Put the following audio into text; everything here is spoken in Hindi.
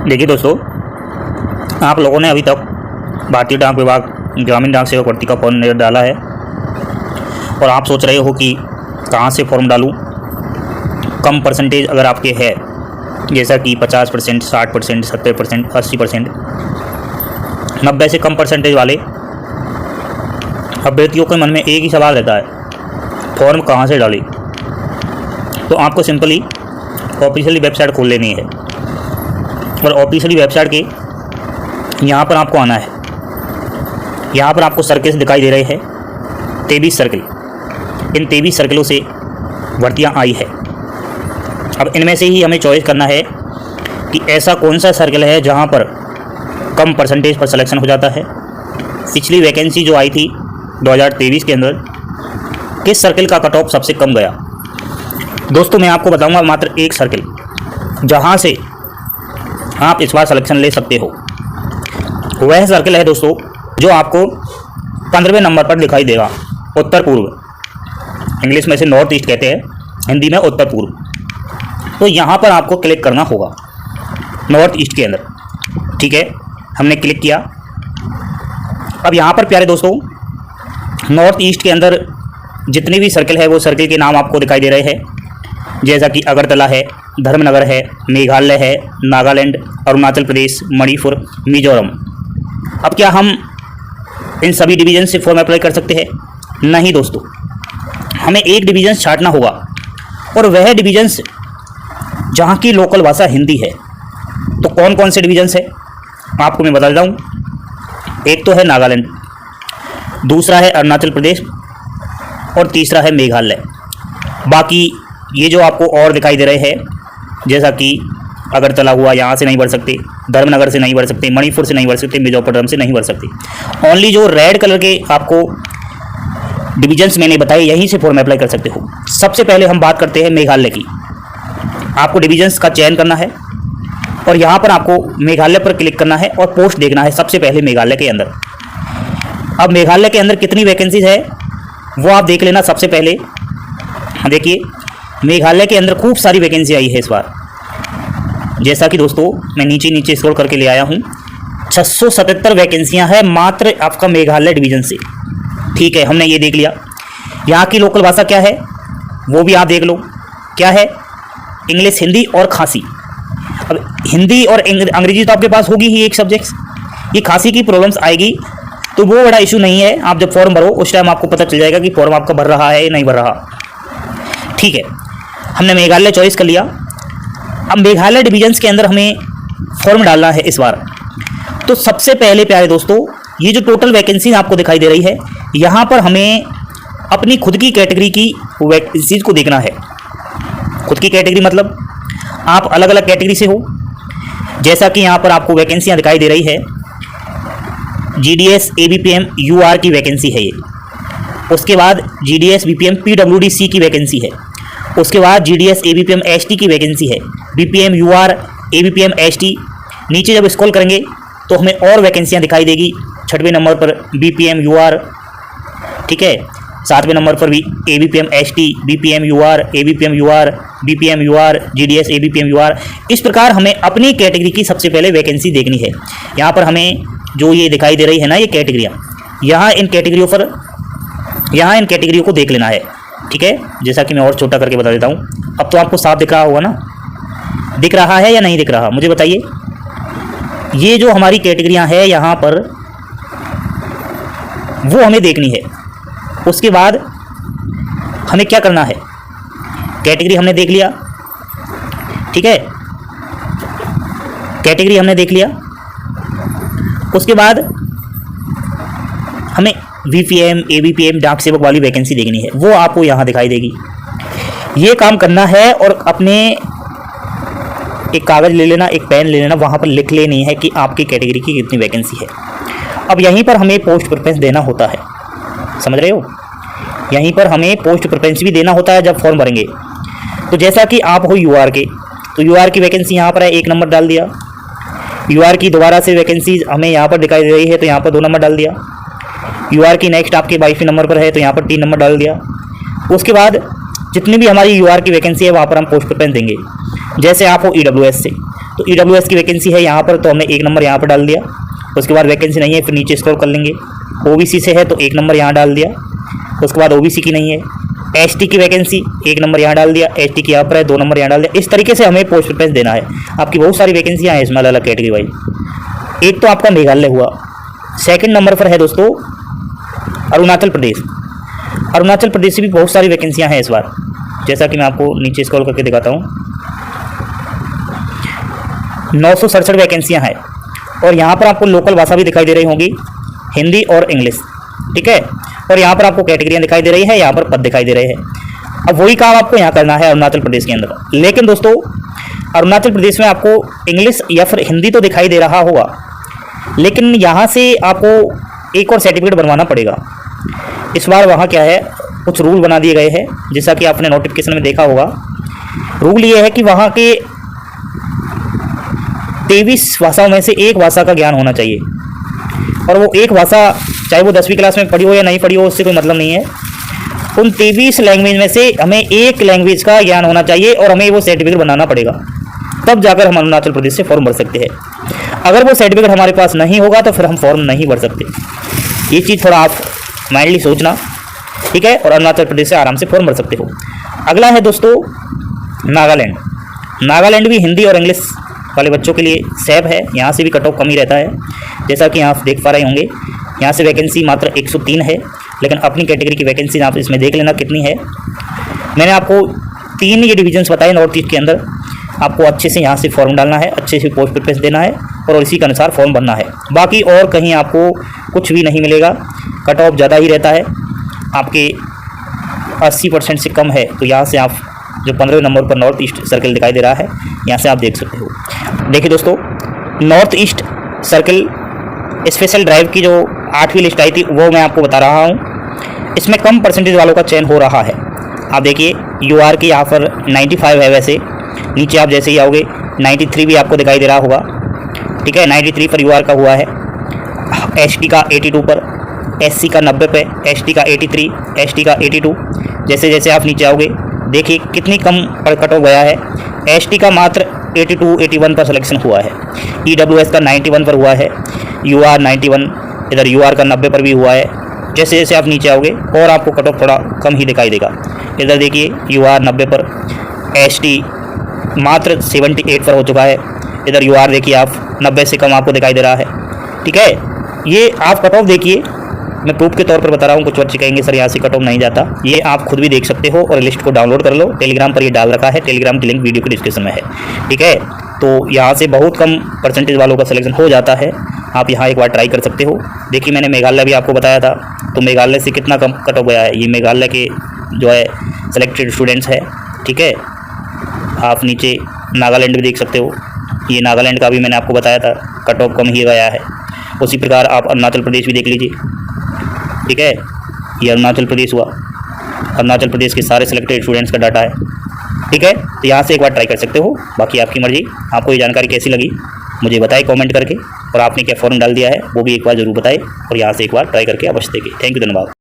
देखिए दोस्तों, आप लोगों ने अभी तक भारतीय डाक विभाग ग्रामीण डाक सेवक भर्ती का फॉर्म डाला है और आप सोच रहे हो कि कहाँ से फॉर्म डालूँ। कम परसेंटेज अगर आपके है, जैसा कि 50%, 60%, 70%, 80%, 90 से कम परसेंटेज वाले अभ्यर्थियों के मन में एक ही सवाल रहता है, फॉर्म कहाँ से डालें। तो आपको सिंपली ऑफिशियली वेबसाइट खोल लेनी है और ऑफिशियली वेबसाइट के यहाँ पर आपको आना है। यहाँ पर आपको सर्किल्स दिखाई दे रहे हैं, 23 सर्किल। इन 23 सर्किलों से भर्तियाँ आई है। अब इनमें से ही हमें चॉइस करना है कि ऐसा कौन सा सर्किल है जहाँ पर कम परसेंटेज पर सिलेक्शन हो जाता है। पिछली वैकेंसी जो आई थी 2023 के अंदर, किस सर्किल का कट ऑफ सबसे कम गया। दोस्तों मैं आपको बताऊंगा मात्र एक सर्किल जहां से आप इस बार सिलेक्शन ले सकते हो। वह सर्किल है दोस्तों जो आपको 15वें नंबर पर दिखाई देगा, उत्तर पूर्व। इंग्लिश में से नॉर्थ ईस्ट कहते हैं, हिंदी में उत्तर पूर्व। तो यहाँ पर आपको क्लिक करना होगा नॉर्थ ईस्ट के अंदर। ठीक है, हमने क्लिक किया। अब यहाँ पर प्यारे दोस्तों, नॉर्थ ईस्ट के अंदर जितनी भी सर्किल है वो सर्किल के नाम आपको दिखाई दे रहे हैं, जैसा कि अगरतला है, धर्मनगर है, मेघालय है, नागालैंड, अरुणाचल प्रदेश, मणिपुर, मिजोरम। अब क्या हम इन सभी डिवीजन से फॉर्म अप्लाई कर सकते हैं? नहीं दोस्तों, हमें एक डिवीजन छांटना होगा और वह डिवीजन जहाँ की लोकल भाषा हिंदी है। तो कौन कौन से डिवीजन है आपको मैं बता देता हूँ। एक तो है नागालैंड, दूसरा है अरुणाचल प्रदेश और तीसरा है मेघालय। बाकी ये जो आपको और दिखाई दे रहे हैं, जैसा कि अगरतला हुआ, यहाँ से नहीं भर सकते, धर्मनगर से नहीं भर सकते, मणिपुर से नहीं भर सकते, मिजोरम से नहीं भर सकते। ओनली जो रेड कलर के आपको डिविजन्स मैंने बताए, यहीं से फॉर्म अप्लाई कर सकते हो। सबसे पहले हम बात करते हैं मेघालय की। आपको डिविजन्स का चयन करना है और यहाँ पर आपको मेघालय पर क्लिक करना है और पोस्ट देखना है सबसे पहले मेघालय के अंदर। अब मेघालय के अंदर कितनी वैकेंसीज है वो आप देख लेना। सबसे पहले देखिए, मेघालय के अंदर खूब सारी वैकेंसी आई है इस बार। जैसा कि दोस्तों मैं नीचे स्क्रॉल करके ले आया हूँ, 677 वैकेंसियाँ हैं मात्र आपका मेघालय डिवीजन से। ठीक है, हमने ये देख लिया। यहाँ की लोकल भाषा क्या है वो भी आप देख लो। क्या है? इंग्लिश, हिंदी और खासी। अब हिंदी और अंग्रेजी तो आपके पास होगी ही एक सब्जेक्ट। ये खासी की प्रॉब्लम्स आएगी तो वो बड़ा इशू नहीं है। आप जब फॉर्म भरो उस टाइम आपको पता चल जाएगा कि फॉर्म आपका भर रहा है या नहीं भर रहा। ठीक है, हमने मेघालय चॉइस कर लिया। अब मेघालय डिवीजन्स के अंदर हमें फॉर्म डालना है इस बार। तो सबसे पहले प्यारे दोस्तों, ये जो टोटल वैकेंसी आपको दिखाई दे रही है, यहाँ पर हमें अपनी खुद की कैटेगरी की वैकेंसीज को देखना है। खुद की कैटेगरी मतलब आप अलग अलग कैटेगरी से हो। जैसा कि यहाँ पर आपको वैकेंसियाँ दिखाई दे रही है, GDS ABPM UR की वैकेंसी है ये। उसके बाद GDS BPM PWD-C की वैकेंसी है। उसके बाद GDS ABPM ST की वैकेंसी है, BPM UR ABPM ST। नीचे जब स्क्रॉल करेंगे तो हमें और वैकेंसियाँ दिखाई देगी। 6वें नंबर पर BPM UR, ठीक है, 7वें नंबर पर भी ABPM ST, BPM UR, ABPM UR, BPM UR, GDS ABPM UR। इस प्रकार हमें अपनी कैटेगरी की सबसे पहले वैकेंसी देखनी है। यहाँ पर हमें जो ये दिखाई दे रही है ना, ये कैटेगरियाँ, यहाँ इन कैटेगरियों को देख लेना है। ठीक है, जैसा कि मैं और छोटा करके बता देता हूँ। अब तो आपको साफ दिख रहा होगा ना, दिख रहा है या नहीं दिख रहा, मुझे बताइए। ये जो हमारी कैटेगरियाँ हैं यहाँ पर, वो हमें देखनी है। उसके बाद हमें क्या करना है, कैटेगरी हमने देख लिया। ठीक है, कैटेगरी हमने देख लिया। उसके बाद हमें VPM ABPM डाक सेवक वाली वैकेंसी देखनी है, वो आपको यहाँ दिखाई देगी। ये काम करना है और अपने एक कागज़ ले लेना, एक पेन ले लेना, वहाँ पर लिख लेनी है कि आपकी कैटेगरी की कितनी वैकेंसी है। अब यहीं पर हमें पोस्ट प्रेफरेंस देना होता है, समझ रहे हो? यहीं पर हमें पोस्ट प्रेफरेंस भी देना होता है जब फॉर्म भरेंगे। तो जैसा कि आप हो UR के, तो UR की वैकेंसी यहाँ पर है, 1 नंबर डाल दिया। UR की दोबारा से वैकेंसी हमें यहाँ पर दिखाई दे रही है तो यहाँ पर 2 नंबर डाल दिया। UR की नेक्स्ट आपके 22वें नंबर पर है तो यहाँ पर 3 नंबर डाल दिया। उसके बाद जितनी भी हमारी UR की वैकेंसी है वहाँ पर हम पोस्ट प्रेफरेंस देंगे। जैसे आप हो EWS से, तो EWS की वैकेंसी है यहाँ पर, तो हमने 1 नंबर यहाँ पर डाल दिया। उसके बाद वैकेंसी नहीं है, फिर नीचे स्क्रॉल कर लेंगे। OBC से है तो 1 नंबर यहाँ डाल दिया। उसके बाद OBC की नहीं है। ST की वैकेंसी 1 नंबर यहाँ डाल दिया। ST की यहाँ पर है, 2 नंबर यहाँ डाल दिया। इस तरीके से हमें पोस्ट प्रेफरेंस देना है। आपकी बहुत सारी वैकेंसियाँ हैं इसमें अलग अलग कैटेगरी वाइज। एक तो आपका मेघालय हुआ। सेकंड नंबर पर है दोस्तों अरुणाचल प्रदेश। अरुणाचल प्रदेश से भी बहुत सारी वैकेंसियाँ हैं इस बार, जैसा कि मैं आपको नीचे स्क्रॉल करके दिखाता हूँ। 967 वैकेंसियाँ हैं और यहाँ पर आपको लोकल भाषा भी दिखाई दे रही होंगी, हिंदी और इंग्लिश, ठीक है। और यहाँ पर आपको कैटेगरियाँ दिखाई दे रही है, यहाँ पर पद दिखाई दे रहे हैं। अब वही काम आपको यहाँ करना है अरुणाचल प्रदेश के अंदर। लेकिन दोस्तों अरुणाचल प्रदेश में आपको इंग्लिश या फिर हिंदी तो दिखाई दे रहा होगा, लेकिन यहाँ से आपको एक और सर्टिफिकेट बनवाना पड़ेगा। इस बार वहाँ क्या है, कुछ रूल बना दिए गए हैं, जैसा कि आपने नोटिफिकेशन में देखा होगा। रूल ये है कि वहाँ के 23 भाषाओं में से एक भाषा का ज्ञान होना चाहिए, और वो एक भाषा चाहे वो 10वीं क्लास में पढ़ी हो या नहीं पढ़ी हो, उससे कोई मतलब नहीं है। उन 23 लैंग्वेज में से हमें एक लैंग्वेज का ज्ञान होना चाहिए और हमें वो सर्टिफिकेट बनाना पड़ेगा, तब जाकर हम अरुणाचल प्रदेश से फॉर्म भर सकते हैं। अगर वो सर्टिफिकेट हमारे पास नहीं होगा तो फिर हम फॉर्म नहीं भर सकते। ये चीज़ थोड़ा आप माइंडली सोचना, ठीक है। और अरुणाचल प्रदेश से आराम से फॉर्म भर सकते हो। अगला है दोस्तों नागालैंड। नागालैंड भी हिंदी और इंग्लिश वाले बच्चों के लिए सेफ है। यहाँ से भी कट ऑफ कम ही रहता है, जैसा कि आप देख पा रहे होंगे। यहाँ से वैकेंसी मात्र 103 है, लेकिन अपनी कैटेगरी की वैकेंसी आप इसमें देख लेना कितनी है। मैंने आपको 3 ये डिविजन्स बताए नॉर्थ ईस्ट के अंदर। आपको अच्छे से यहाँ से फॉर्म डालना है, अच्छे से पोस्ट प्रेफरेंस देना है और इसी के अनुसार फॉर्म भरना है। बाकी और कहीं आपको कुछ भी नहीं मिलेगा, कट ऑफ ज़्यादा ही रहता है। आपके 80% से कम है, तो यहाँ से आप जो 15वें नंबर पर नॉर्थ ईस्ट सर्कल दिखाई दे रहा है, यहाँ से आप देख सकते हो। देखिए दोस्तों, north east circle special drive की जो 8वीं लिस्ट आई थी वो मैं आपको बता रहा हूँ। इसमें कम परसेंटेज वालों का चयन हो रहा है। आप देखिए UR की यहाँ पर 95 है, वैसे नीचे आप जैसे ही आओगे 93 भी आपको दिखाई दे रहा होगा, ठीक है। 93 पर UR का हुआ है। ST का 82 पर, SC का 90 पे, ST का 83, ST का 82। जैसे जैसे आप नीचे आओगे देखिए कितनी कम पर कट हो गया है। ST का मात्र 82, 81 पर सिलेक्शन हुआ है। EWS का 91 पर हुआ है। UR 91, इधर UR का 90 पर भी हुआ है। जैसे जैसे आप नीचे आओगे और आपको कट ऑफ थोड़ा कम ही दिखाई देगा। इधर देखिए UR 90 पर, ST मात्र 78 पर हो चुका है। इधर UR देखिए आप 90 से कम आपको दिखाई दे रहा है, ठीक है। ये आप कट ऑफ देखिए, मैं प्रूफ के तौर पर बता रहा हूँ। कुछ बच्चे कहेंगे सर यहाँ से कट ऑफ नहीं जाता, ये आप खुद भी देख सकते हो और लिस्ट को डाउनलोड कर लो। टेलीग्राम पर ये डाल रखा है, टेलीग्राम की लिंक वीडियो के डिस्क्रिप्शन में है, ठीक है। तो यहाँ से बहुत कम परसेंटेज वालों का सिलेक्शन हो जाता है। आप यहाँ एक बार ट्राई कर सकते हो। देखिए मैंने मेघालय भी आपको बताया था, तो मेघालय से कितना कम कट ऑफ गया है। ये मेघालय के जो है सेलेक्टेड स्टूडेंट्स है, ठीक है। आप नीचे नागालैंड भी देख सकते हो। ये नागालैंड का भी मैंने आपको बताया था, कट ऑफ कम ही गया है। उसी प्रकार आप अरुणाचल प्रदेश भी देख लीजिए, ठीक है। ये अरुणाचल प्रदेश हुआ। अरुणाचल प्रदेश के सारे सिलेक्टेड स्टूडेंट्स का डाटा है, ठीक है। तो यहाँ से एक बार ट्राई कर सकते हो। बाकी आपकी मर्जी। आपको ये जानकारी कैसी लगी मुझे बताएं कमेंट करके, और आपने क्या फॉर्म डाल दिया है वो भी एक बार ज़रूर बताएं, और यहाँ से एक बार ट्राई करके अवश्य देखें। थैंक यू, धन्यवाद।